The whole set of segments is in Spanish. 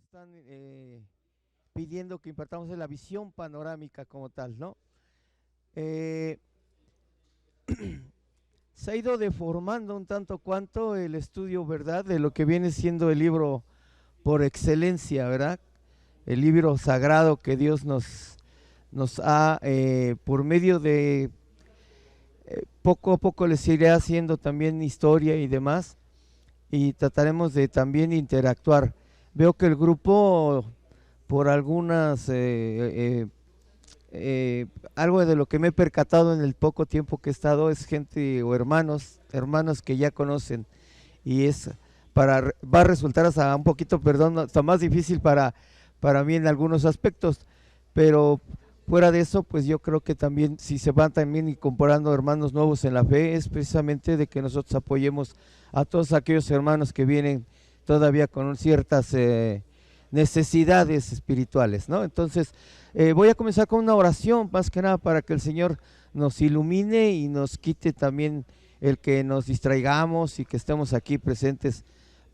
están pidiendo que impartamos la visión panorámica como tal, ¿no? Eh, Se ha ido deformando un tanto cuanto el estudio, ¿verdad? De lo que viene siendo el libro por excelencia, ¿verdad? El libro sagrado que Dios nos ha, por medio de, poco a poco les iré haciendo también historia y demás, y trataremos de también interactuar. Veo que el grupo, por algunas algo de lo que me he percatado en el poco tiempo que he estado es gente o hermanos que ya conocen, y es va a resultar hasta un poquito, perdón, hasta más difícil para mí en algunos aspectos, pero fuera de eso, pues yo creo que también si se van también incorporando hermanos nuevos en la fe, es precisamente de que nosotros apoyemos a todos aquellos hermanos que vienen todavía con ciertas necesidades espirituales, ¿no? Entonces, voy a comenzar con una oración, más que nada para que el Señor nos ilumine y nos quite también el que nos distraigamos y que estemos aquí presentes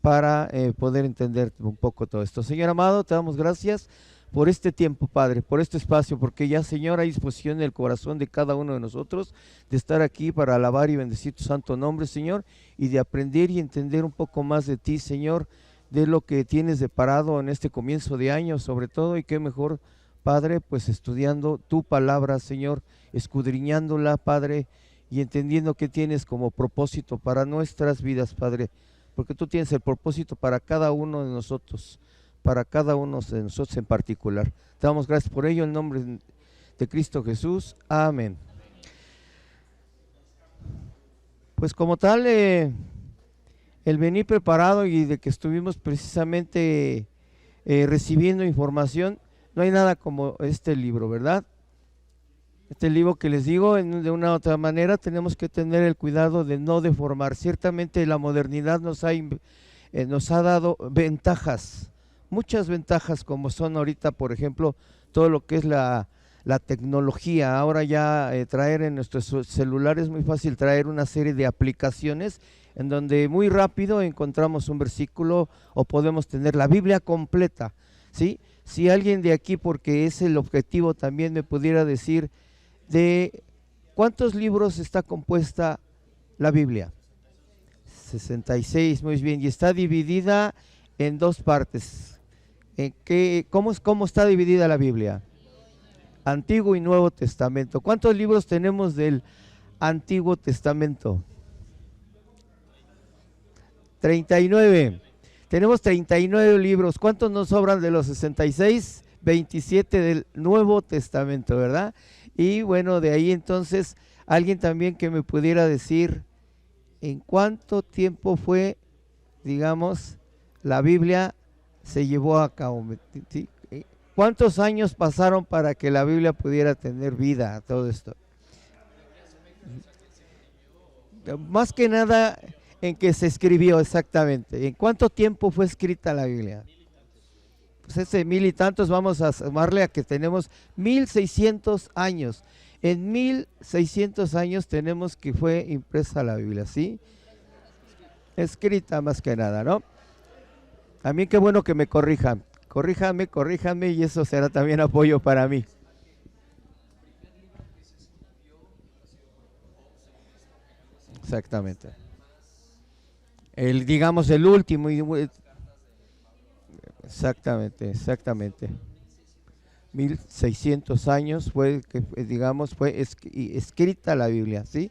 para poder entender un poco todo esto. Señor amado, te damos gracias por este tiempo, Padre, por este espacio, porque ya, Señor, hay disposición en el corazón de cada uno de nosotros de estar aquí para alabar y bendecir tu santo nombre, Señor, y de aprender y entender un poco más de ti, Señor, de lo que tienes deparado en este comienzo de año, sobre todo, y qué mejor, Padre, pues estudiando tu palabra, Señor, escudriñándola, Padre, y entendiendo qué tienes como propósito para nuestras vidas, Padre, porque tú tienes el propósito para cada uno de nosotros, para cada uno de nosotros en particular. Te damos gracias por ello en nombre de Cristo Jesús. Amén. Pues como tal, el venir preparado y de que estuvimos precisamente recibiendo información, no hay nada como este libro, ¿verdad? Este libro que les digo, de una u otra manera, tenemos que tener el cuidado de no deformar. Ciertamente la modernidad nos ha dado ventajas, muchas ventajas, como son ahorita, por ejemplo, todo lo que es la tecnología. Ahora ya traer en nuestros celulares es muy fácil traer una serie de aplicaciones en donde muy rápido encontramos un versículo o podemos tener la Biblia completa, ¿sí? Si alguien de aquí, porque es el objetivo, también me pudiera decir de cuántos libros está compuesta la Biblia. 66, muy bien, y está dividida en dos partes. ¿Cómo está dividida la Biblia? Antiguo y Nuevo Testamento. ¿Cuántos libros tenemos del Antiguo Testamento? 39. Tenemos 39 libros. ¿Cuántos nos sobran de los 66? 27 del Nuevo Testamento, ¿verdad? Y bueno, de ahí entonces, alguien también que me pudiera decir en cuánto tiempo fue, digamos, la Biblia se llevó a cabo, ¿sí? ¿Cuántos años pasaron para que la Biblia pudiera tener vida, todo esto? Más que nada en que se escribió exactamente. ¿En cuánto tiempo fue escrita la Biblia? Pues ese mil y tantos vamos a sumarle a que tenemos 1600 años. En 1600 años tenemos que fue impresa la Biblia, ¿sí? Escrita más que nada, ¿no? También qué bueno que me corrijan. Corríjanme y eso será también apoyo para mí. Exactamente. Digamos el último. Exactamente. 1600 años fue que, digamos, fue escrita la Biblia, ¿sí?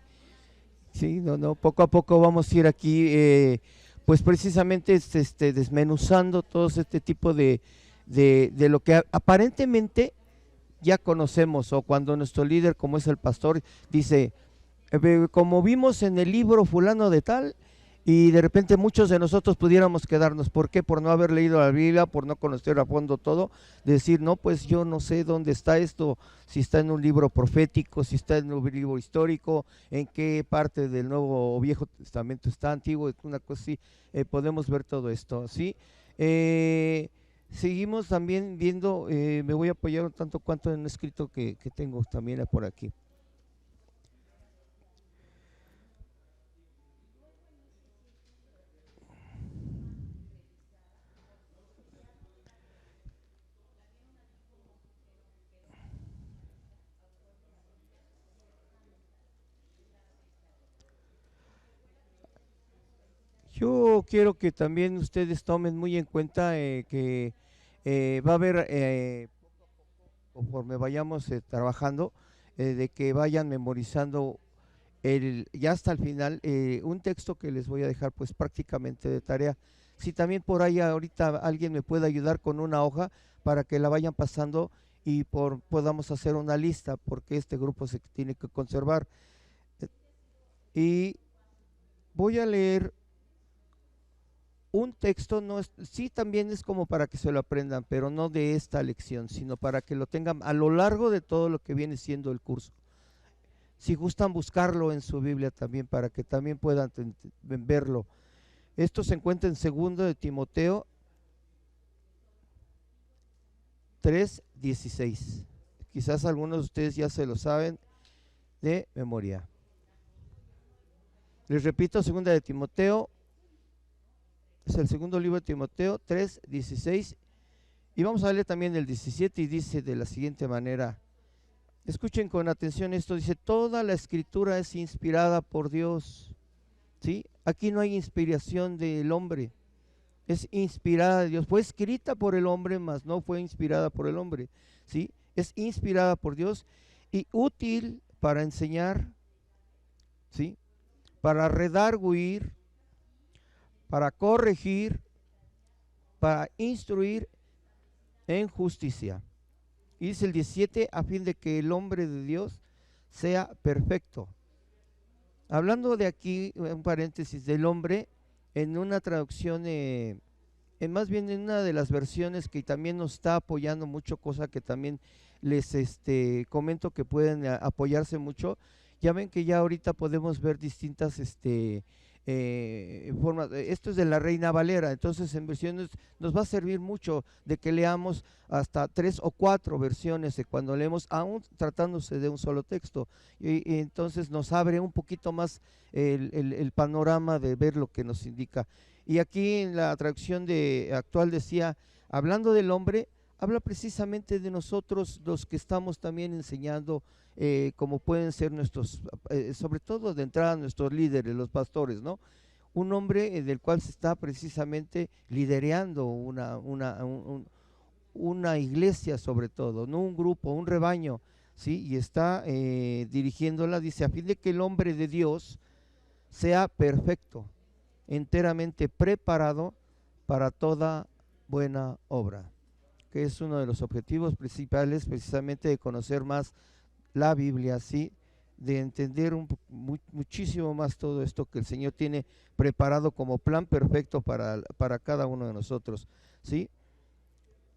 Sí, no, poco a poco vamos a ir aquí, pues precisamente desmenuzando todo este tipo de lo que aparentemente ya conocemos, o cuando nuestro líder, como es el pastor, dice, como vimos en el libro fulano de tal, y de repente muchos de nosotros pudiéramos quedarnos. ¿Por qué? Por no haber leído la Biblia, por no conocer a fondo todo, decir, no, pues yo no sé dónde está esto, si está en un libro profético, si está en un libro histórico, en qué parte del Nuevo o Viejo Testamento está, antiguo, una cosa así, podemos ver todo esto, ¿sí? Seguimos también viendo, me voy a apoyar un tanto cuanto en un escrito que tengo también por aquí. Yo quiero que también ustedes tomen muy en cuenta que va a haber, conforme vayamos trabajando, de que vayan memorizando ya hasta el final, un texto que les voy a dejar pues prácticamente de tarea. Si también por ahí ahorita alguien me puede ayudar con una hoja para que la vayan pasando y podamos hacer una lista, porque este grupo se tiene que conservar. Y voy a leer un texto, no es, sí también es como para que se lo aprendan, pero no de esta lección, sino para que lo tengan a lo largo de todo lo que viene siendo el curso. Si gustan buscarlo en su Biblia también, para que también puedan verlo. Esto se encuentra en 2 de Timoteo 3:16. Quizás algunos de ustedes ya se lo saben de memoria. Les repito, 2 de Timoteo, es el segundo libro de Timoteo 3:16, y vamos a leer también el 17, y dice de la siguiente manera. Escuchen con atención esto, dice: toda la escritura es inspirada por Dios. ¿Sí? Aquí no hay inspiración del hombre, es inspirada de Dios. Fue escrita por el hombre, mas no fue inspirada por el hombre. ¿Sí? Es inspirada por Dios y útil para enseñar, ¿sí? Para redarguir, para corregir, para instruir en justicia. Y dice el 17, a fin de que el hombre de Dios sea perfecto. Hablando de aquí, un paréntesis, del hombre, en una traducción, más bien en una de las versiones que también nos está apoyando mucho, cosa que también les comento que pueden apoyarse mucho. Ya ven que ya ahorita podemos ver distintas formas. Esto es de la Reina Valera, entonces en versiones nos va a servir mucho de que leamos hasta 3 o 4 versiones de cuando leemos, aún tratándose de un solo texto, y entonces nos abre un poquito más el panorama de ver lo que nos indica. Y aquí en la traducción actual decía, hablando del hombre, habla precisamente de nosotros, los que estamos también enseñando, como pueden ser nuestros, sobre todo de entrada nuestros líderes, los pastores, ¿no? Un hombre del cual se está precisamente liderando una iglesia, sobre todo, no un grupo, un rebaño, ¿sí? Y está dirigiéndola, dice, a fin de que el hombre de Dios sea perfecto, enteramente preparado para toda buena obra, que es uno de los objetivos principales, precisamente, de conocer más la Biblia, ¿sí? De entender muchísimo más todo esto que el Señor tiene preparado como plan perfecto para cada uno de nosotros, ¿sí?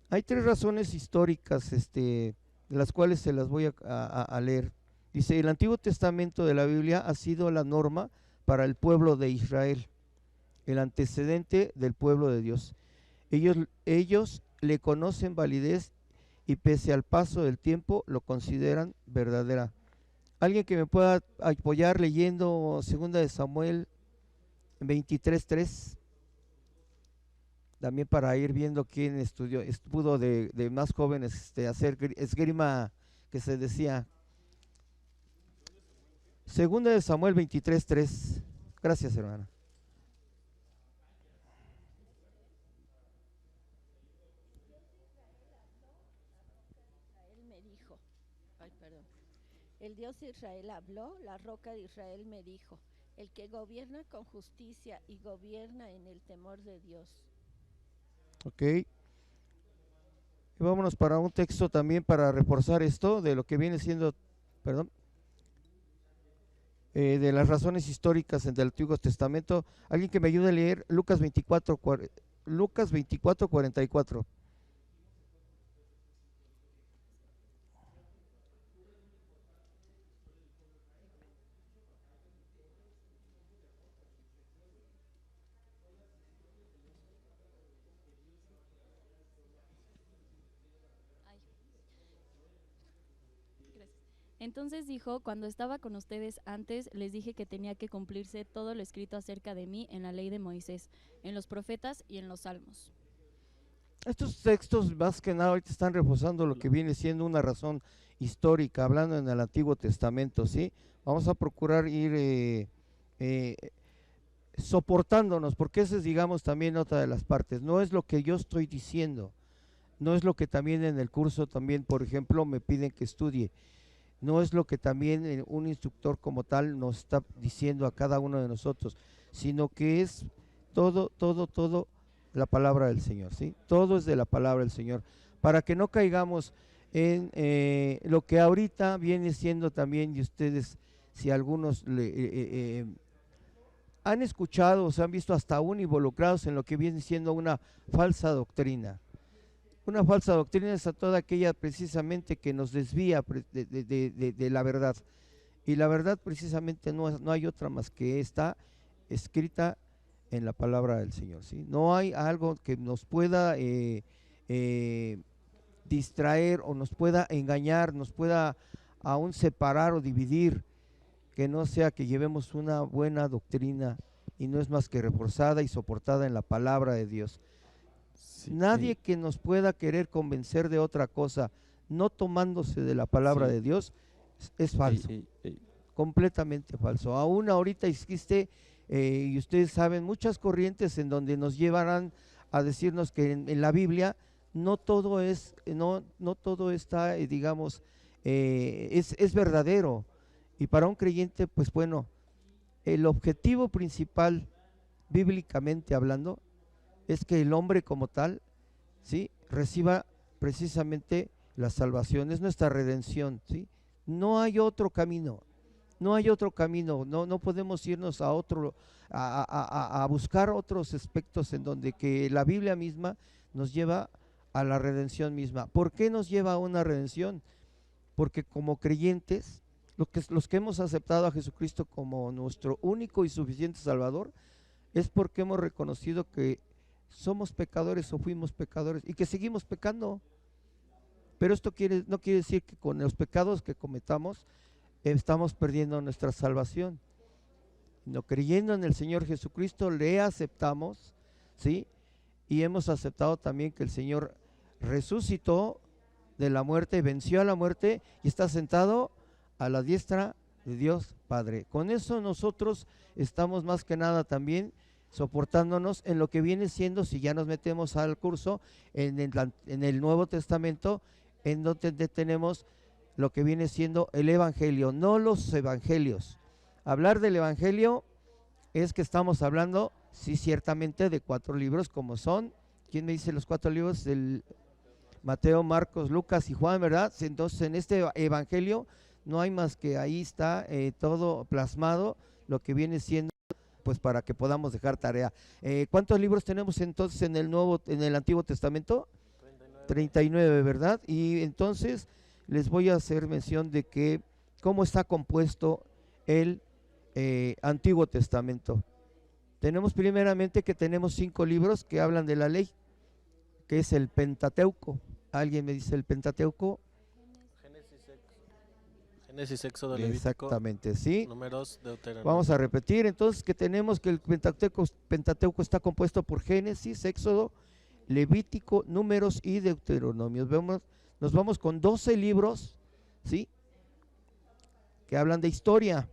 Hay 3 razones históricas, de las cuales se las voy a leer. Dice: el Antiguo Testamento de la Biblia ha sido la norma para el pueblo de Israel, el antecedente del pueblo de Dios. Ellos le conocen validez y pese al paso del tiempo lo consideran verdadera. ¿Alguien que me pueda apoyar leyendo 2 de Samuel 23:3? También para ir viendo quién pudo de más jóvenes hacer esgrima, que se decía. 2 de Samuel 23:3. Gracias, hermana. El Dios de Israel habló, la roca de Israel me dijo: el que gobierna con justicia y gobierna en el temor de Dios. Ok. Y vámonos para un texto también para reforzar esto de lo que viene siendo, perdón, de las razones históricas del Antiguo Testamento. Alguien que me ayude a leer Lucas 24:44. Entonces dijo: cuando estaba con ustedes antes, les dije que tenía que cumplirse todo lo escrito acerca de mí en la ley de Moisés, en los profetas y en los salmos. Estos textos más que nada ahorita están reforzando lo que viene siendo una razón histórica, hablando en el Antiguo Testamento, ¿sí? Vamos a procurar ir soportándonos, porque esa es, digamos, también otra de las partes. No es lo que yo estoy diciendo, no es lo que también en el curso también, por ejemplo, me piden que estudie, no es lo que también un instructor como tal nos está diciendo a cada uno de nosotros, sino que es todo la palabra del Señor, ¿sí? Todo es de la palabra del Señor, para que no caigamos en lo que ahorita viene siendo también, y ustedes, si algunos han escuchado o se han visto hasta aún involucrados en lo que viene siendo una falsa doctrina. Una falsa doctrina es a toda aquella precisamente que nos desvía de la verdad. Y la verdad precisamente no hay otra más que está escrita en la palabra del Señor, ¿sí? No hay algo que nos pueda distraer o nos pueda engañar, nos pueda aún separar o dividir, que no sea que llevemos una buena doctrina y no es más que reforzada y soportada en la palabra de Dios. Sí, nadie que nos pueda querer convencer de otra cosa, no tomándose de la palabra de Dios, es falso, completamente falso. Aún ahorita existe, y ustedes saben, muchas corrientes en donde nos llevarán a decirnos que en la Biblia no todo todo está, digamos, es verdadero. Y para un creyente, pues bueno, el objetivo principal, bíblicamente hablando, es que el hombre como tal, ¿sí?, reciba precisamente la salvación, es nuestra redención, ¿sí? No hay otro camino, no podemos irnos a otro, a buscar otros aspectos en donde que la Biblia misma nos lleva a la redención misma. ¿Por qué nos lleva a una redención? Porque como creyentes, los que hemos aceptado a Jesucristo como nuestro único y suficiente Salvador, es porque hemos reconocido que somos pecadores o fuimos pecadores y que seguimos pecando. Pero esto no quiere decir que con los pecados que cometamos estamos perdiendo nuestra salvación. No, creyendo en el Señor Jesucristo le aceptamos, ¿sí? Y hemos aceptado también que el Señor resucitó de la muerte, venció a la muerte y está sentado a la diestra de Dios Padre. Con eso nosotros estamos más que nada también soportándonos en lo que viene siendo, si ya nos metemos al curso, en el Nuevo Testamento, en donde tenemos lo que viene siendo el Evangelio, no los evangelios. Hablar del Evangelio es que estamos hablando, sí, ciertamente de 4 libros, como son, ¿quién me dice los 4 libros? Del Mateo, Marcos, Lucas y Juan, ¿verdad? Entonces en este Evangelio no hay más que ahí está todo plasmado, lo que viene siendo, pues para que podamos dejar tarea. ¿Cuántos libros tenemos entonces en el Antiguo Testamento? 39, ¿verdad? Y entonces les voy a hacer mención de que cómo está compuesto el Antiguo Testamento. Tenemos primeramente que tenemos 5 libros que hablan de la ley, que es el Pentateuco. ¿Alguien me dice el Pentateuco? Génesis, Éxodo, Levítico. Exactamente, sí. Números, Deuteronomio. Vamos a repetir entonces que tenemos que el Pentateuco está compuesto por Génesis, Éxodo, Levítico, Números y Deuteronomio. Nos vamos con 12 libros, ¿sí?, que hablan de historia.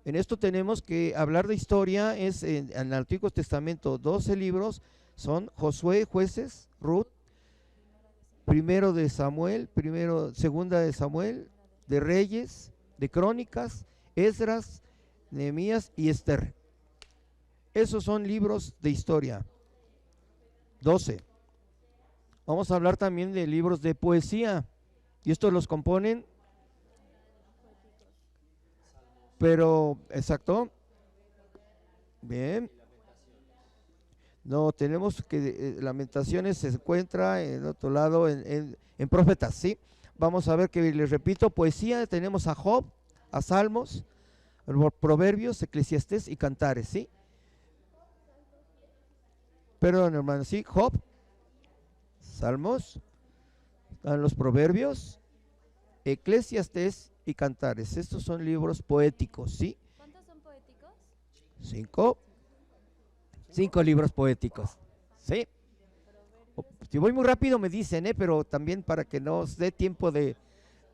En esto tenemos que hablar de historia, es en el Antiguo Testamento 12 libros, son Josué, Jueces, Ruth, Primero de Samuel, Segunda de Samuel, de Reyes, de Crónicas, Esdras, Nehemías y Esther. Esos son libros de historia. 12. Vamos a hablar también de libros de poesía. Y estos los componen, pero, exacto. Bien. No, tenemos que Lamentaciones se encuentra en otro lado, en Profetas, ¿sí? Vamos a ver que les repito, poesía, tenemos a Job, a Salmos, Proverbios, Eclesiastés y Cantares, ¿sí? Perdón, hermano, sí, Job, Salmos, están los Proverbios, Eclesiastés y Cantares. Estos son libros poéticos, ¿sí? ¿Cuántos son poéticos? 5 libros poéticos, ¿sí? Si voy muy rápido me dicen, pero también para que nos dé tiempo de,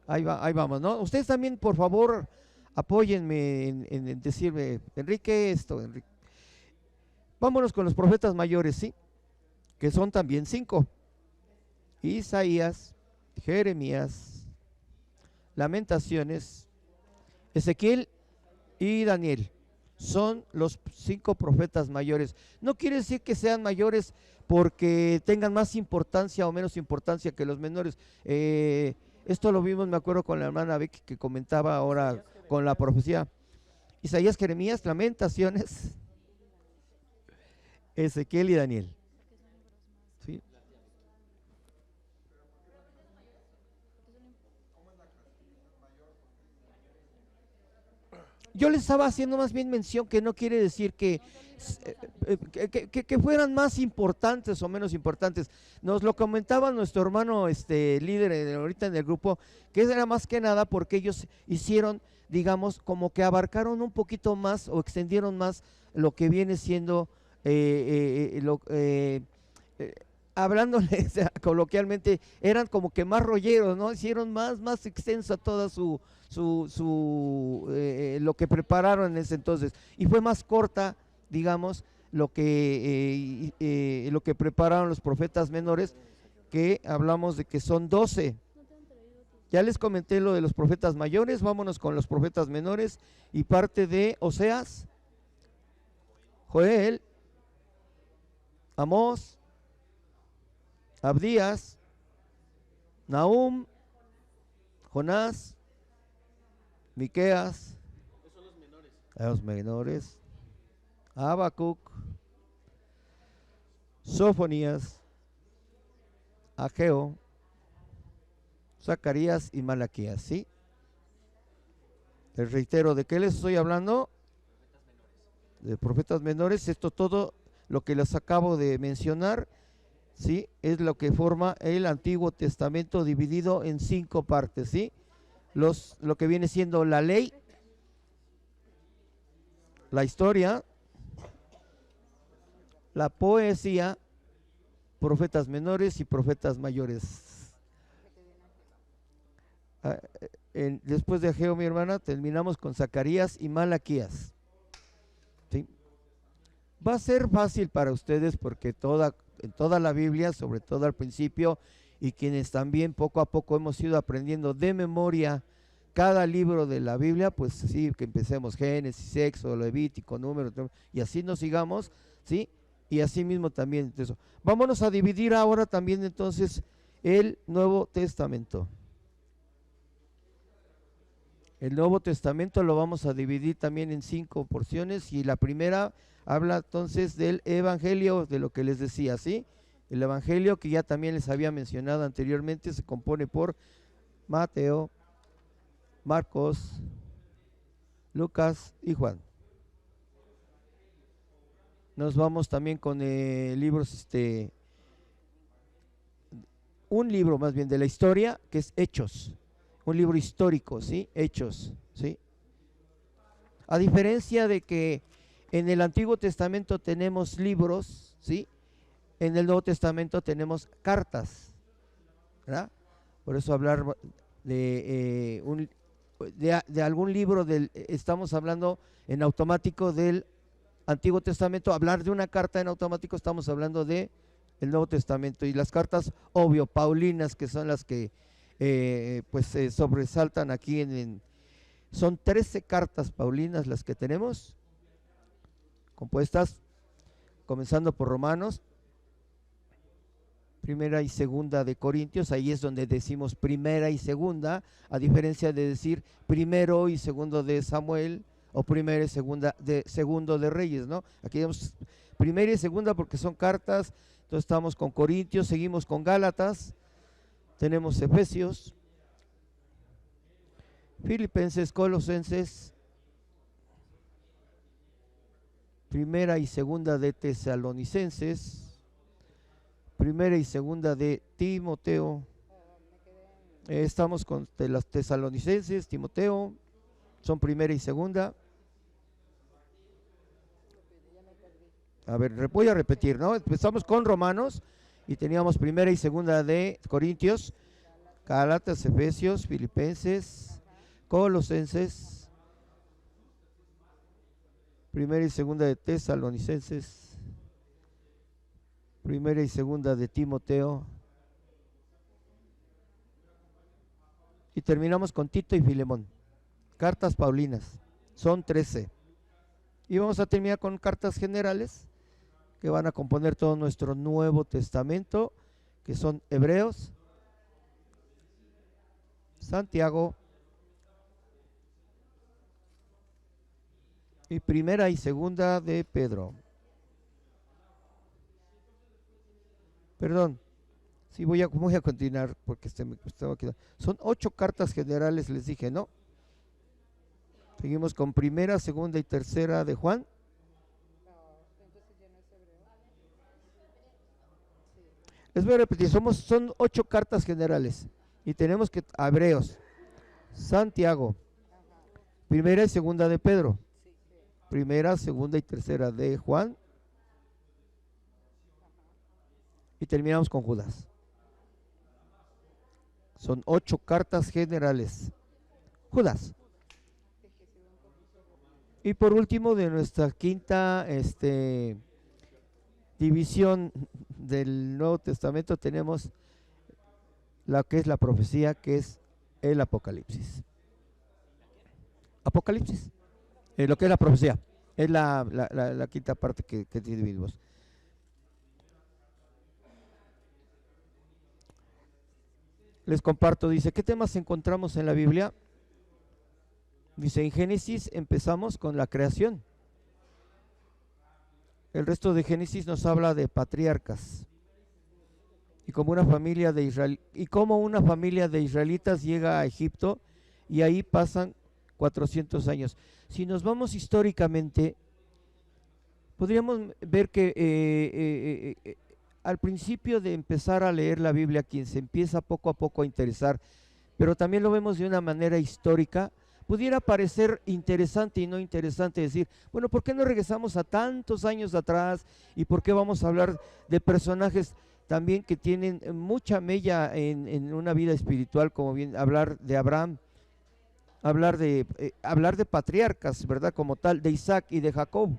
ahí vamos, ¿no? Ustedes también, por favor, apóyenme en decirme, Enrique, esto, Enrique. Vámonos con los profetas mayores, ¿sí? Que son también 5. Isaías, Jeremías, Lamentaciones, Ezequiel y Daniel. Son los 5 profetas mayores. No quiere decir que sean mayores porque tengan más importancia o menos importancia que los menores. Esto lo vimos, me acuerdo, con la hermana Vicky, que comentaba ahora con la profecía. Isaías, Jeremías, Lamentaciones, Ezequiel y Daniel. ¿Sí? Yo les estaba haciendo más bien mención que no quiere decir que fueran más importantes o menos importantes. Nos lo comentaba nuestro hermano líder ahorita en el grupo, que era más que nada porque ellos hicieron, digamos, como que abarcaron un poquito más o extendieron más lo que viene siendo, hablándole coloquialmente, eran como que más rolleros, ¿no? Hicieron más extensa toda lo que prepararon en ese entonces, y fue más corta, digamos, lo que prepararon los profetas menores, que hablamos de que son 12. Ya les comenté lo de los profetas mayores, vámonos con los profetas menores, y parte de Oseas, Joel, Amós, Abdías, Nahum, Jonás, Miqueas, los menores, Habacuc, Sofonías, Ageo, Zacarías y Malaquías, ¿sí? Les reitero, ¿de qué les estoy hablando? De profetas menores. Esto todo lo que les acabo de mencionar, ¿sí? Es lo que forma el Antiguo Testamento dividido en 5 partes, ¿sí? Lo que viene siendo la ley, la historia, la poesía, profetas menores y profetas mayores. Después de Ageo, mi hermana, terminamos con Zacarías y Malaquías, ¿sí? Va a ser fácil para ustedes porque en toda la Biblia, sobre todo al principio, y quienes también poco a poco hemos ido aprendiendo de memoria cada libro de la Biblia, pues sí, que empecemos Génesis, Éxodo, Levítico, Números, y así nos sigamos, ¿sí? Y así mismo también eso. Vámonos a dividir ahora también entonces el Nuevo Testamento. El Nuevo Testamento lo vamos a dividir también en 5 porciones, y la primera habla entonces del Evangelio, de lo que les decía, ¿sí? El Evangelio, que ya también les había mencionado anteriormente, se compone por Mateo, Marcos, Lucas y Juan. Nos vamos también con libros, un libro más bien de la historia, que es Hechos, un libro histórico, ¿sí? Hechos, ¿sí? A diferencia de que en el Antiguo Testamento tenemos libros, ¿sí? En el Nuevo Testamento tenemos cartas, ¿verdad? Por eso hablar de algún libro, estamos hablando en automático del Antiguo Testamento. Hablar de una carta en automático, estamos hablando de el Nuevo Testamento. Y las cartas, obvio, paulinas, que son las que sobresaltan aquí son 13 cartas paulinas las que tenemos, compuestas, comenzando por Romanos, primera y segunda de Corintios. Ahí es donde decimos primera y segunda, a diferencia de decir primero y segundo de Samuel, o primera y segundo de Reyes, ¿no? Aquí tenemos primera y segunda porque son cartas. Entonces estamos con Corintios, seguimos con Gálatas, tenemos Efesios, Filipenses, Colosenses, primera y segunda de Tesalonicenses, primera y segunda de Timoteo. Estamos con las Tesalonicenses, Timoteo, son primera y segunda. A ver, voy a repetir, ¿no? Empezamos con Romanos y teníamos primera y segunda de Corintios, Gálatas, Efesios, Filipenses, Colosenses, Primera y segunda de Tesalonicenses, primera y segunda de Timoteo, y terminamos con Tito y Filemón. Cartas Paulinas, son 13. Y vamos a terminar con cartas generales que van a componer todo nuestro Nuevo Testamento, que son Hebreos, Santiago y primera y segunda de Pedro. Perdón, sí voy a continuar porque me estaba quedando. Son 8 cartas generales, les dije, ¿no? Seguimos con primera, segunda y tercera de Juan. Les voy a repetir, son 8 cartas generales y tenemos que Hebreos, Santiago, primera y segunda de Pedro, primera, segunda y tercera de Juan, y terminamos con Judas. Son 8 cartas generales. Judas. Y por último, de nuestra quinta división del Nuevo Testamento, tenemos la que es la profecía, que es el Apocalipsis. Apocalipsis, lo que es la profecía, es la quinta parte que dividimos. Les comparto, dice, ¿qué temas encontramos en la Biblia? Dice, en Génesis empezamos con la creación. El resto de Génesis nos habla de patriarcas y como una familia de Israel, y cómo una familia de israelitas llega a Egipto y ahí pasan 400 años. Si nos vamos históricamente, podríamos ver que al principio de empezar a leer la Biblia, quien se empieza poco a poco a interesar, pero también lo vemos de una manera histórica, pudiera parecer interesante y no interesante decir, bueno, ¿por qué no regresamos a tantos años atrás? ¿Y por qué vamos a hablar de personajes también que tienen mucha mella en una vida espiritual, como bien hablar de Abraham, hablar de patriarcas, ¿verdad? Como tal, de Isaac y de Jacob.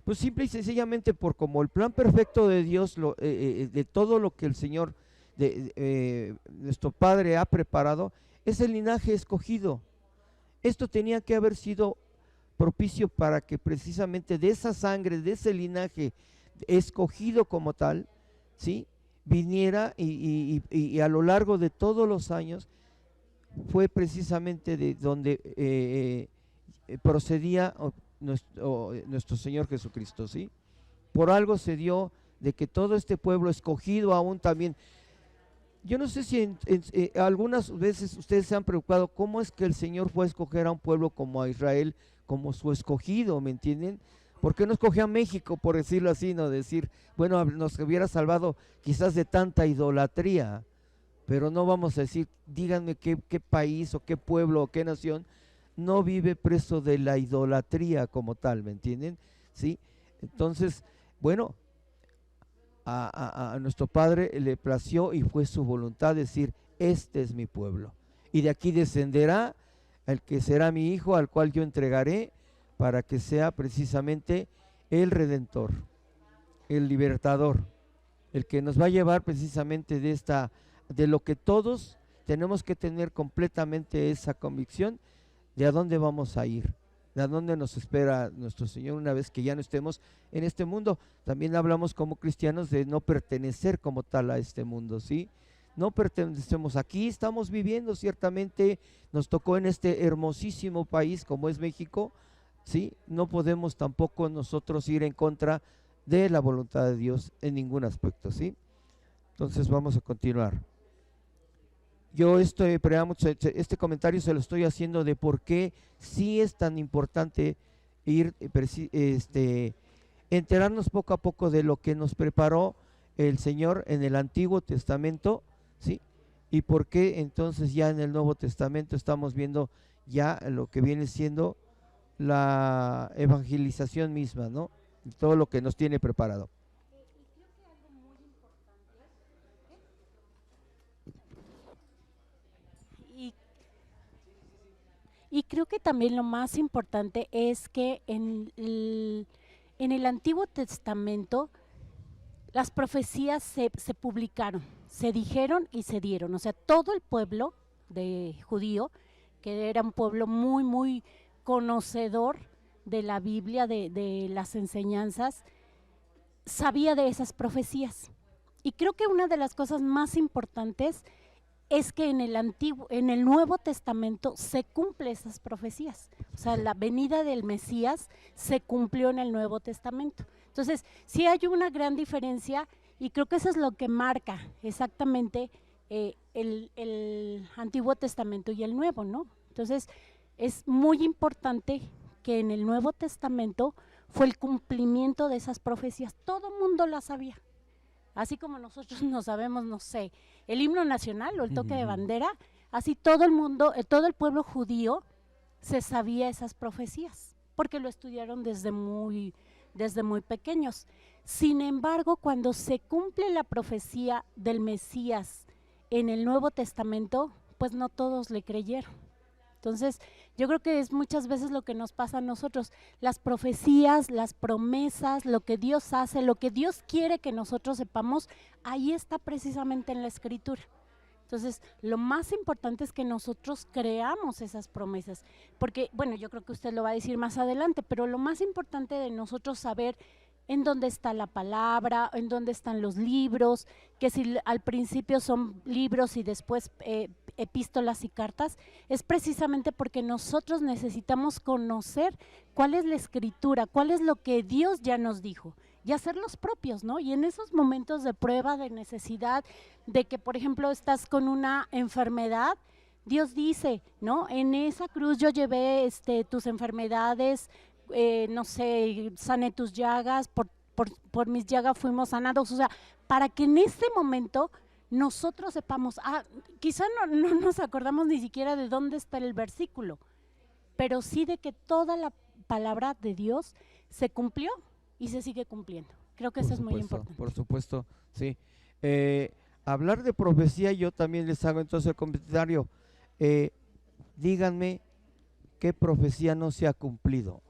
Pues simple y sencillamente por como el plan perfecto de Dios, de todo lo que el Señor, nuestro Padre ha preparado, es el linaje escogido. Esto tenía que haber sido propicio para que precisamente de esa sangre, de ese linaje escogido como tal, ¿sí?, viniera y a lo largo de todos los años fue precisamente de donde procedía nuestro Señor Jesucristo, ¿sí? Por algo se dio de que todo este pueblo escogido aún también. Yo no sé si algunas veces ustedes se han preocupado cómo es que el Señor fue a escoger a un pueblo como a Israel, como su escogido, ¿me entienden? ¿Por qué no escogió a México, por decirlo así, no decir, bueno, nos hubiera salvado quizás de tanta idolatría, pero no vamos a decir, díganme qué país o qué pueblo o qué nación no vive preso de la idolatría como tal, ¿me entienden? ¿Sí? Entonces, bueno, a nuestro Padre le plació y fue su voluntad decir, este es mi pueblo, y de aquí descenderá el que será mi hijo, al cual yo entregaré para que sea precisamente el Redentor, el Libertador, el que nos va a llevar precisamente de lo que todos tenemos que tener completamente esa convicción de a dónde vamos a ir, de a dónde nos espera nuestro Señor una vez que ya no estemos en este mundo. También hablamos como cristianos de no pertenecer como tal a este mundo, ¿sí? No pertenecemos aquí, estamos viviendo ciertamente, nos tocó en este hermosísimo país como es México, ¿sí? No podemos tampoco nosotros ir en contra de la voluntad de Dios en ningún aspecto, ¿sí? Entonces vamos a continuar. Yo este comentario se lo estoy haciendo de por qué sí es tan importante ir, enterarnos poco a poco de lo que nos preparó el Señor en el Antiguo Testamento, ¿sí? Y por qué entonces ya en el Nuevo Testamento estamos viendo ya lo que viene siendo la evangelización misma, ¿no? Y todo lo que nos tiene preparado. Y creo que también lo más importante es que en el Antiguo Testamento las profecías se publicaron, se dijeron y se dieron. O sea, todo el pueblo de judío, que era un pueblo muy, muy conocedor de la Biblia, de las enseñanzas, sabía de esas profecías. Y creo que una de las cosas más importantes es que en el Nuevo Testamento se cumplen esas profecías. O sea, la venida del Mesías se cumplió en el Nuevo Testamento. Entonces, sí hay una gran diferencia y creo que eso es lo que marca exactamente el Antiguo Testamento y el Nuevo, ¿no? Entonces, es muy importante que en el Nuevo Testamento fue el cumplimiento de esas profecías. Todo mundo las sabía. Así como nosotros no sabemos, no sé, el himno nacional o el toque de bandera, así todo el mundo, todo el pueblo judío se sabía esas profecías, porque lo estudiaron desde muy pequeños. Sin embargo, cuando se cumple la profecía del Mesías en el Nuevo Testamento, pues no todos le creyeron. Entonces, yo creo que es muchas veces lo que nos pasa a nosotros, las profecías, las promesas, lo que Dios hace, lo que Dios quiere que nosotros sepamos, ahí está precisamente en la Escritura. Entonces, lo más importante es que nosotros creamos esas promesas, porque, bueno, yo creo que usted lo va a decir más adelante, pero lo más importante de nosotros saber en dónde está la palabra, en dónde están los libros, que si al principio son libros y después epístolas y cartas, es precisamente porque nosotros necesitamos conocer cuál es la Escritura, cuál es lo que Dios ya nos dijo y hacerlos propios, ¿no? Y en esos momentos de prueba, de necesidad, de que por ejemplo estás con una enfermedad, Dios dice, ¿no? En esa cruz yo llevé tus enfermedades, no sé, sané tus llagas, por mis llagas fuimos sanados, o sea, para que en este momento nosotros sepamos, quizá no nos acordamos ni siquiera de dónde está el versículo, pero sí de que toda la palabra de Dios se cumplió y se sigue cumpliendo. Creo que eso es muy importante. Por supuesto, sí. Hablar de profecía, yo también les hago entonces el comentario. Díganme qué profecía no se ha cumplido.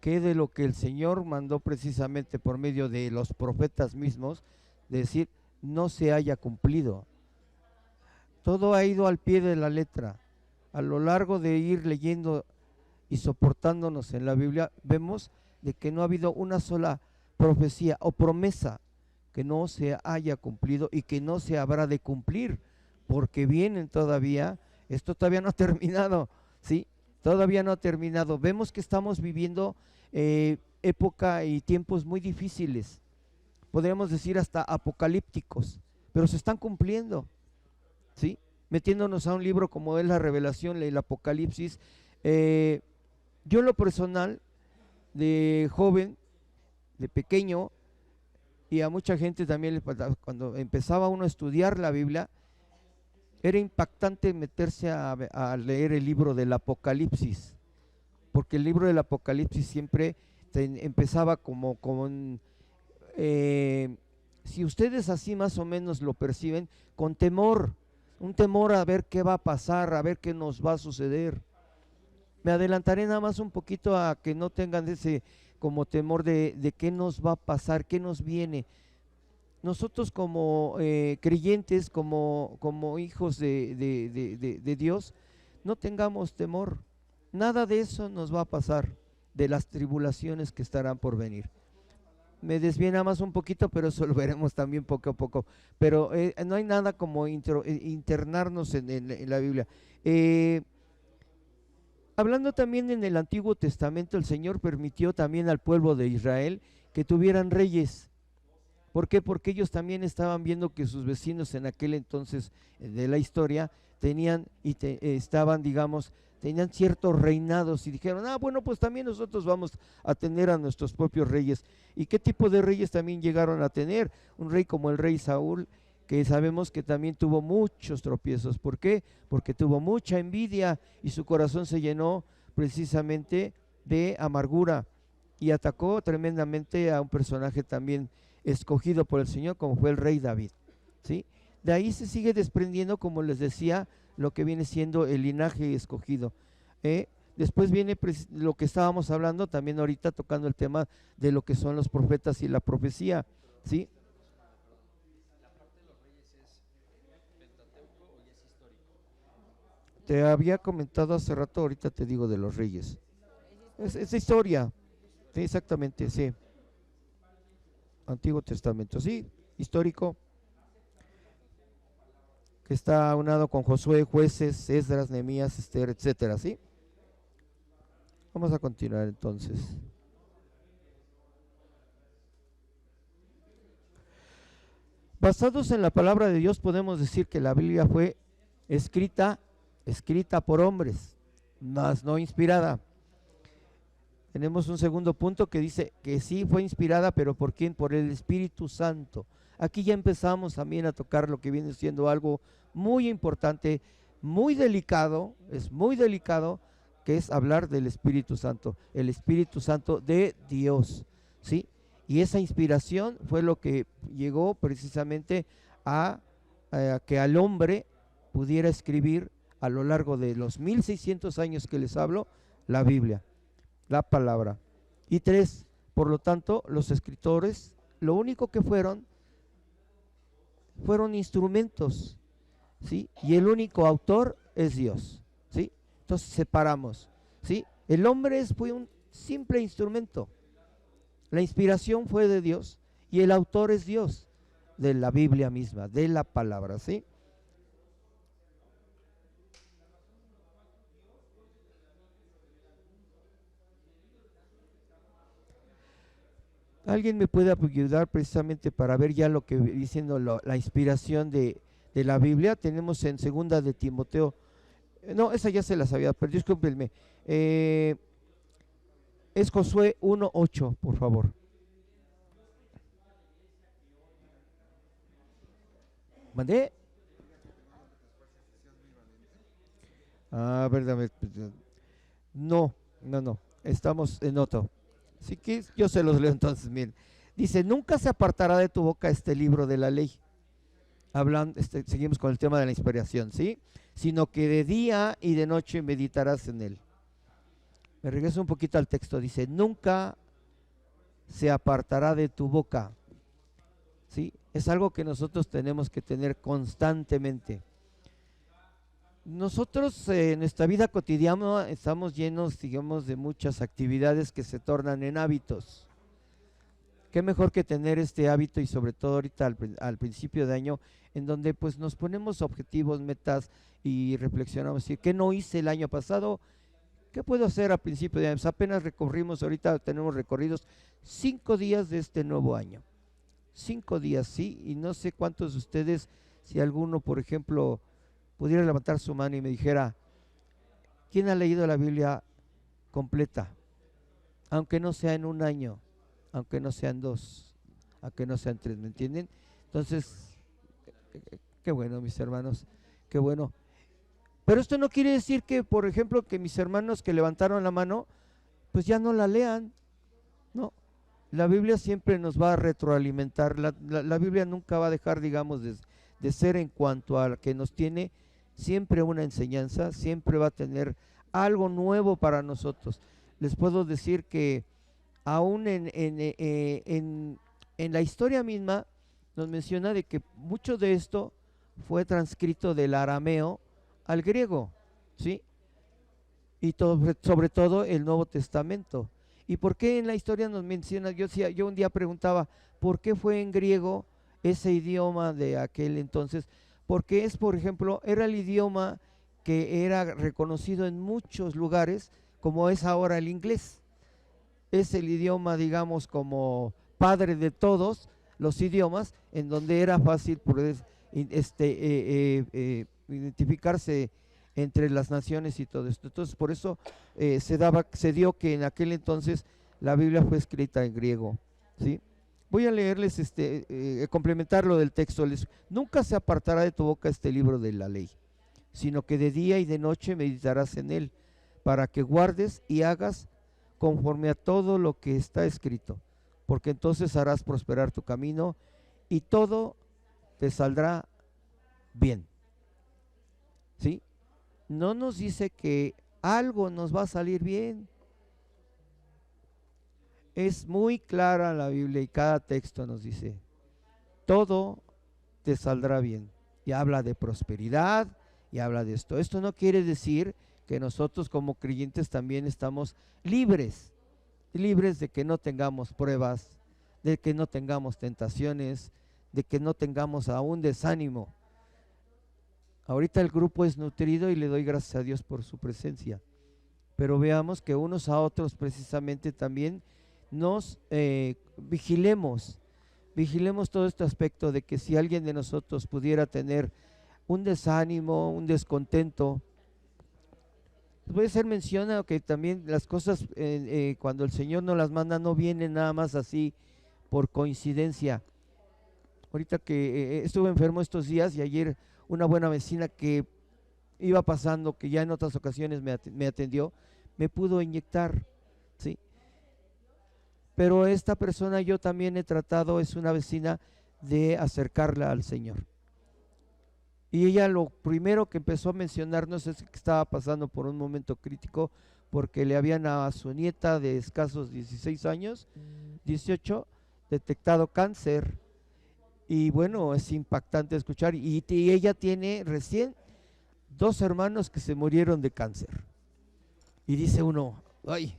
¿Qué de lo que el Señor mandó precisamente por medio de los profetas mismos decir no se haya cumplido? Todo ha ido al pie de la letra. A lo largo de ir leyendo y soportándonos en la Biblia, vemos de que no ha habido una sola profecía o promesa que no se haya cumplido y que no se habrá de cumplir, porque vienen todavía, esto todavía no ha terminado, ¿sí? Todavía no ha terminado. Vemos que estamos viviendo época y tiempos muy difíciles, podríamos decir hasta apocalípticos, pero se están cumpliendo, ¿sí? Metiéndonos a un libro como es la Revelación, el Apocalipsis. Yo en lo personal, de joven, de pequeño, y a mucha gente también, cuando empezaba uno a estudiar la Biblia, era impactante meterse a leer el libro del Apocalipsis, porque el libro del Apocalipsis siempre empezaba como con, si ustedes así más o menos lo perciben, con temor, un temor a ver qué va a pasar, a ver qué nos va a suceder. Me adelantaré nada más un poquito a que no tengan ese como temor de qué nos va a pasar, qué nos viene. Nosotros como creyentes, como hijos de Dios, no tengamos temor. Nada de eso nos va a pasar, de las tribulaciones que estarán por venir. Me desvié nada más un poquito, pero eso lo veremos también poco a poco. Pero no hay nada como internarnos en la Biblia. Hablando también en el Antiguo Testamento, el Señor permitió también al pueblo de Israel que tuvieran reyes. ¿Por qué? Porque ellos también estaban viendo que sus vecinos en aquel entonces de la historia tenían tenían ciertos reinados y dijeron, bueno, pues también nosotros vamos a tener a nuestros propios reyes. ¿Y qué tipo de reyes también llegaron a tener? Un rey como el rey Saúl, que sabemos que también tuvo muchos tropiezos. ¿Por qué? Porque tuvo mucha envidia y su corazón se llenó precisamente de amargura y atacó tremendamente a un personaje también escogido por el Señor, como fue el rey David, ¿sí? De ahí se sigue desprendiendo, como les decía, lo que viene siendo el linaje escogido. Después viene lo que estábamos hablando también ahorita, tocando el tema de lo que son los profetas y la profecía, ¿sí? Te había comentado hace rato, ahorita te digo de los reyes. Es historia, sí, exactamente, sí. Antiguo Testamento, sí, histórico, que está aunado con Josué, Jueces, Esdras, Nehemías, Esther, etcétera, ¿sí? Vamos a continuar entonces. Basados en la palabra de Dios, podemos decir que la Biblia fue escrita por hombres, mas no inspirada. Tenemos un segundo punto que dice que sí fue inspirada, pero ¿por quién? Por el Espíritu Santo. Aquí ya empezamos también a tocar lo que viene siendo algo muy importante, muy delicado, es muy delicado, que es hablar del Espíritu Santo, el Espíritu Santo de Dios, ¿sí? Y esa inspiración fue lo que llegó precisamente a que al hombre pudiera escribir a lo largo de los 1600 años que les hablo, la Biblia, la palabra. Y 3, por lo tanto, los escritores, lo único que fueron instrumentos, ¿sí? Y el único autor es Dios, ¿sí? Entonces separamos, ¿sí? El hombre fue un simple instrumento. La inspiración fue de Dios y el autor es Dios, de la Biblia misma, de la palabra, ¿sí? ¿Alguien me puede ayudar precisamente para ver ya lo que diciendo la inspiración de la Biblia? Tenemos en segunda de Timoteo, no, esa ya se la sabía, pero discúlpenme, es Josué 1:8, por favor. ¿Mandé? Verdad, no, estamos en otro. Así que yo se los leo entonces, miren. Dice, nunca se apartará de tu boca este libro de la ley. Hablando, seguimos con el tema de la inspiración, ¿sí? Sino que de día y de noche meditarás en él. Me regreso un poquito al texto, dice, nunca se apartará de tu boca, ¿sí? Es algo que nosotros tenemos que tener constantemente. Nosotros en nuestra vida cotidiana estamos llenos, digamos, de muchas actividades que se tornan en hábitos. Qué mejor que tener este hábito y sobre todo ahorita al principio de año, en donde pues nos ponemos objetivos, metas y reflexionamos, decir, ¿qué no hice el año pasado? ¿Qué puedo hacer a principio de año? Pues apenas recorrimos, ahorita tenemos recorridos 5 días de este nuevo año. 5 días, sí, y no sé cuántos de ustedes, si alguno, por ejemplo, pudiera levantar su mano y me dijera, ¿quién ha leído la Biblia completa? Aunque no sea en un año, aunque no sean 2, aunque no sean 3, ¿me entienden? Entonces, qué bueno, mis hermanos, qué bueno. Pero esto no quiere decir que, por ejemplo, que mis hermanos que levantaron la mano, pues ya no la lean, ¿no? La Biblia siempre nos va a retroalimentar, la Biblia nunca va a dejar, digamos, de ser en cuanto a que nos tiene siempre una enseñanza, siempre va a tener algo nuevo para nosotros. Les puedo decir que aún en la historia misma nos menciona de que mucho de esto fue transcrito del arameo al griego, ¿sí? Y sobre todo el Nuevo Testamento. ¿Y por qué en la historia nos menciona? Yo un día preguntaba, ¿por qué fue en griego ese idioma de aquel entonces? Porque es, por ejemplo, era el idioma que era reconocido en muchos lugares, como es ahora el inglés. Es el idioma, digamos, como padre de todos los idiomas, en donde era fácil poder identificarse entre las naciones y todo esto. Entonces, por eso se dio que en aquel entonces la Biblia fue escrita en griego, ¿sí? Voy a leerles, complementar lo del texto. Nunca se apartará de tu boca este libro de la ley, sino que de día y de noche meditarás en él, para que guardes y hagas conforme a todo lo que está escrito, porque entonces harás prosperar tu camino y todo te saldrá bien, ¿sí? No nos dice que algo nos va a salir bien. Es muy clara la Biblia y cada texto nos dice, todo te saldrá bien. Y habla de prosperidad y habla de esto. Esto no quiere decir que nosotros como creyentes también estamos libres de que no tengamos pruebas, de que no tengamos tentaciones, de que no tengamos aún desánimo. Ahorita el grupo es nutrido y le doy gracias a Dios por su presencia, pero veamos que unos a otros precisamente también nos vigilemos todo este aspecto de que si alguien de nosotros pudiera tener un desánimo, un descontento, voy a hacer mención a que también las cosas cuando el Señor nos las manda no vienen nada más así por coincidencia. Ahorita que estuve enfermo estos días y ayer una buena vecina que iba pasando, que ya en otras ocasiones me atendió, me pudo inyectar, ¿sí? Pero esta persona yo también he tratado, es una vecina, de acercarla al Señor. Y ella lo primero que empezó a mencionarnos es que estaba pasando por un momento crítico porque le habían a su nieta de escasos 16 años, 18, detectado cáncer. Y bueno, es impactante escuchar. Y ella tiene recién 2 hermanos que se murieron de cáncer. Y dice uno, ay,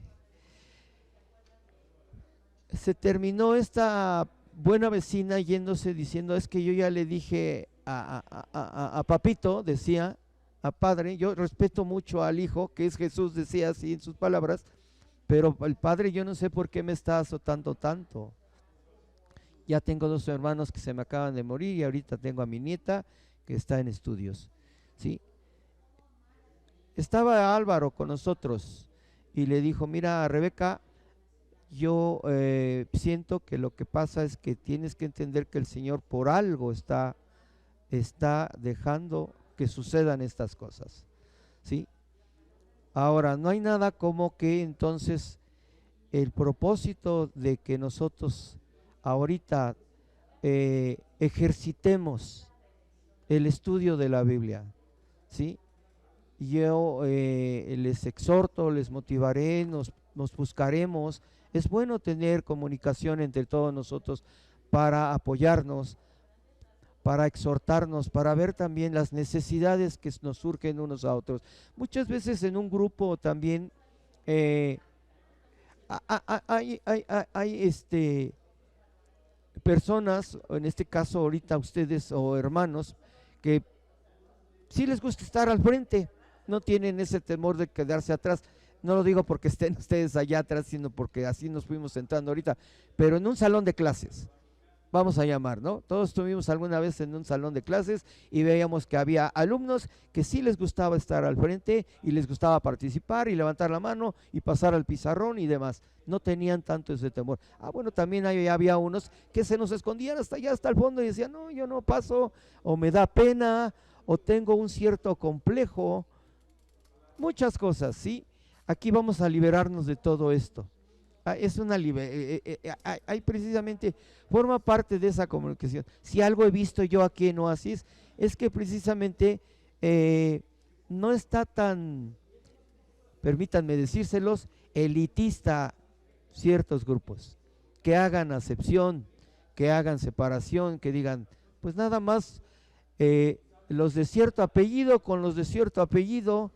se terminó esta buena vecina yéndose diciendo, es que yo ya le dije a papito, decía, a padre, yo respeto mucho al hijo, que es Jesús, decía así en sus palabras, pero el padre yo no sé por qué me está azotando tanto. Ya tengo 2 hermanos que se me acaban de morir y ahorita tengo a mi nieta que está en estudios, ¿sí? Estaba Álvaro con nosotros y le dijo, mira, Rebeca, yo siento que lo que pasa es que tienes que entender que el Señor por algo está dejando que sucedan estas cosas, ¿sí? Ahora, no hay nada como que entonces el propósito de que nosotros ahorita ejercitemos el estudio de la Biblia, ¿sí? Yo les exhorto, les motivaré, nos buscaremos. Es bueno tener comunicación entre todos nosotros para apoyarnos, para exhortarnos, para ver también las necesidades que nos surgen unos a otros. Muchas veces en un grupo también hay personas, en este caso ahorita ustedes o hermanos, que sí les gusta estar al frente, no tienen ese temor de quedarse atrás. No lo digo porque estén ustedes allá atrás, sino porque así nos fuimos sentando ahorita, pero en un salón de clases, vamos a llamar, ¿no? Todos estuvimos alguna vez en un salón de clases y veíamos que había alumnos que sí les gustaba estar al frente y les gustaba participar y levantar la mano y pasar al pizarrón y demás. No tenían tanto ese temor. Bueno, también había unos que se nos escondían hasta allá, hasta el fondo y decían, no, yo no paso, o me da pena, o tengo un cierto complejo. Muchas cosas, ¿sí? Aquí vamos a liberarnos de todo esto. Es una hay precisamente, forma parte de esa comunicación. Si algo he visto yo aquí en Oasis, es que precisamente no está tan, permítanme decírselos, elitista ciertos grupos, que hagan acepción, que hagan separación, que digan, pues nada más los de cierto apellido con los de cierto apellido,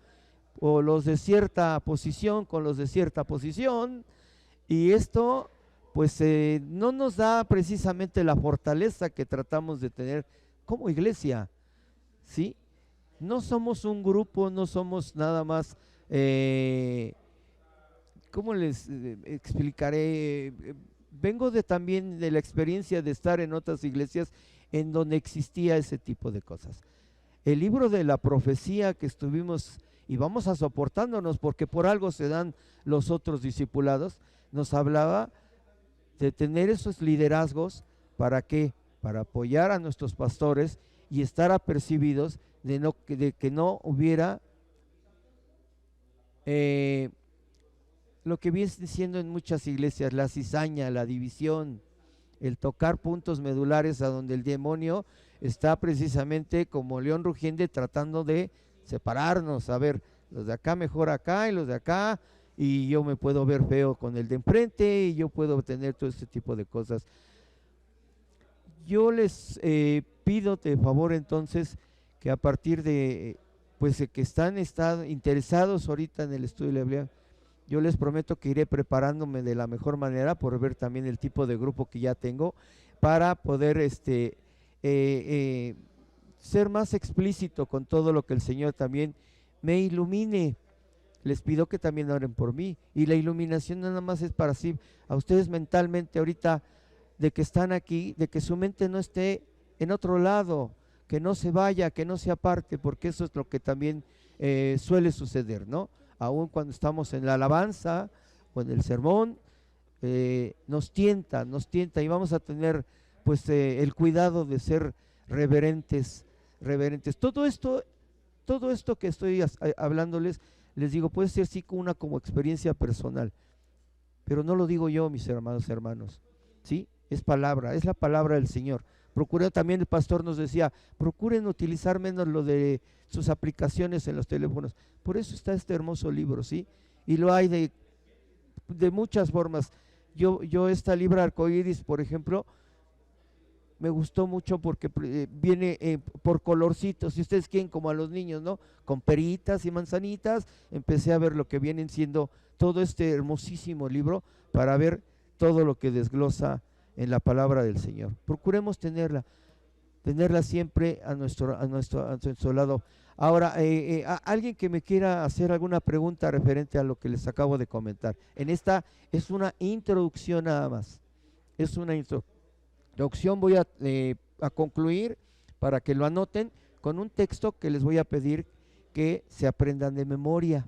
o los de cierta posición con los de cierta posición, y esto pues no nos da precisamente la fortaleza que tratamos de tener como iglesia, ¿sí? No somos un grupo, no somos nada más, ¿cómo les explicaré? Vengo también de la experiencia de estar en otras iglesias en donde existía ese tipo de cosas. El libro de la profecía que estuvimos, y vamos a soportándonos porque por algo se dan los otros discipulados, nos hablaba de tener esos liderazgos. ¿Para qué? Para apoyar a nuestros pastores y estar apercibidos de que no hubiera lo que viene diciendo en muchas iglesias, la cizaña, la división, el tocar puntos medulares a donde el demonio está precisamente como león rugiente tratando de separarnos. A ver, Los de acá mejor acá y los de acá, y yo me puedo ver feo con el de enfrente y yo puedo tener todo este tipo de cosas. Yo les pido de favor entonces que a partir de, pues que están interesados ahorita en el estudio de la Biblia, yo les prometo que iré preparándome de la mejor manera por ver también el tipo de grupo que ya tengo para poder ser más explícito con todo lo que el Señor también me ilumine. Les pido que también oren por mí, y la iluminación no nada más es para sí, a ustedes mentalmente ahorita, de que están aquí, de que su mente no esté en otro lado, que no se vaya, que no se aparte, porque eso es lo que también suele suceder, ¿no? Aún cuando estamos en la alabanza o en el sermón, nos tienta, y vamos a tener pues el cuidado de ser reverentes. Todo esto que estoy hablándoles, les digo, puede ser sí como experiencia personal, pero no lo digo yo, mis hermanos, ¿sí? Es la palabra del Señor. Procura, también el pastor nos decía, procuren utilizar menos lo de sus aplicaciones en los teléfonos. Por eso está este hermoso libro, ¿sí? Y lo hay de muchas formas. Yo esta libra arcoíris, por ejemplo, me gustó mucho porque viene por colorcitos, si ustedes quieren, como a los niños, ¿no? Con peritas y manzanitas. Empecé a ver lo que vienen siendo todo este hermosísimo libro para ver todo lo que desglosa en la palabra del Señor. Procuremos tenerla siempre a nuestro lado. Ahora, alguien que me quiera hacer alguna pregunta referente a lo que les acabo de comentar. En esta es una introducción nada más. Es una introducción. Voy a concluir para que lo anoten con un texto que les voy a pedir que se aprendan de memoria.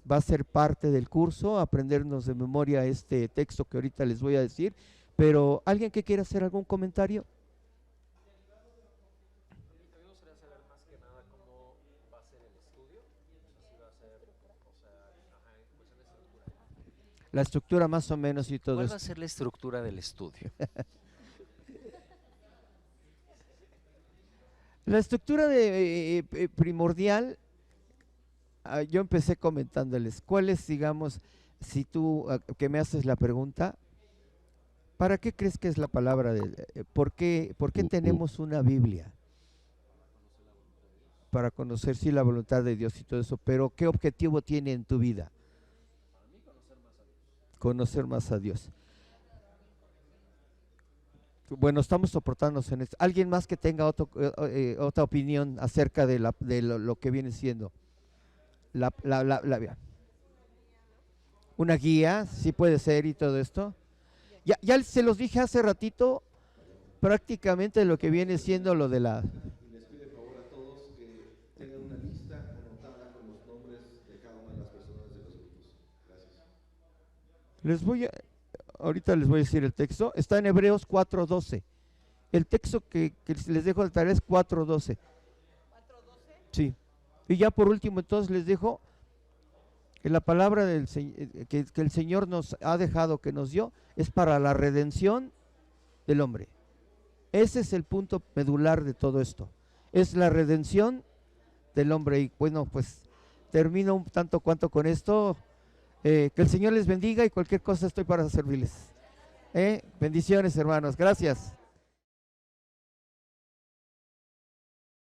Va a ser parte del curso, aprendernos de memoria este texto que ahorita les voy a decir. Pero, ¿alguien que quiera hacer algún comentario? A mí me gustaría saber más que nada cómo va a ser el estudio, si va a ser, en cuestión de estructura. La estructura más o menos y todo ¿Cuál eso. va a ser la estructura del estudio? La estructura primordial, yo empecé comentándoles, ¿cuál es, digamos, si tú que me haces la pregunta, ¿para qué crees que es la palabra? ¿Por qué tenemos una Biblia? Para conocer, sí, la voluntad de Dios y todo eso, pero ¿qué objetivo tiene en tu vida? Conocer más a Dios. Bueno, estamos soportándonos en esto. ¿Alguien más que tenga otra opinión acerca de lo que viene siendo? Una guía, sí puede ser, y todo esto. Ya se los dije hace ratito, prácticamente lo que viene siendo lo de la... Les pido de favor a todos que tengan una lista anotada con los nombres de cada una de las personas de los grupos. Gracias. Ahorita les voy a decir el texto. Está en Hebreos 4:12. El texto que les dejo de tarea es 4:12. ¿4:12? Sí. Y ya por último, entonces les dejo que la palabra que el Señor nos ha dejado, que nos dio, es para la redención del hombre. Ese es el punto medular de todo esto. Es la redención del hombre. Y bueno, pues termino un tanto cuanto con esto. Que el Señor les bendiga, y cualquier cosa estoy para servirles. Bendiciones, hermanos. Gracias.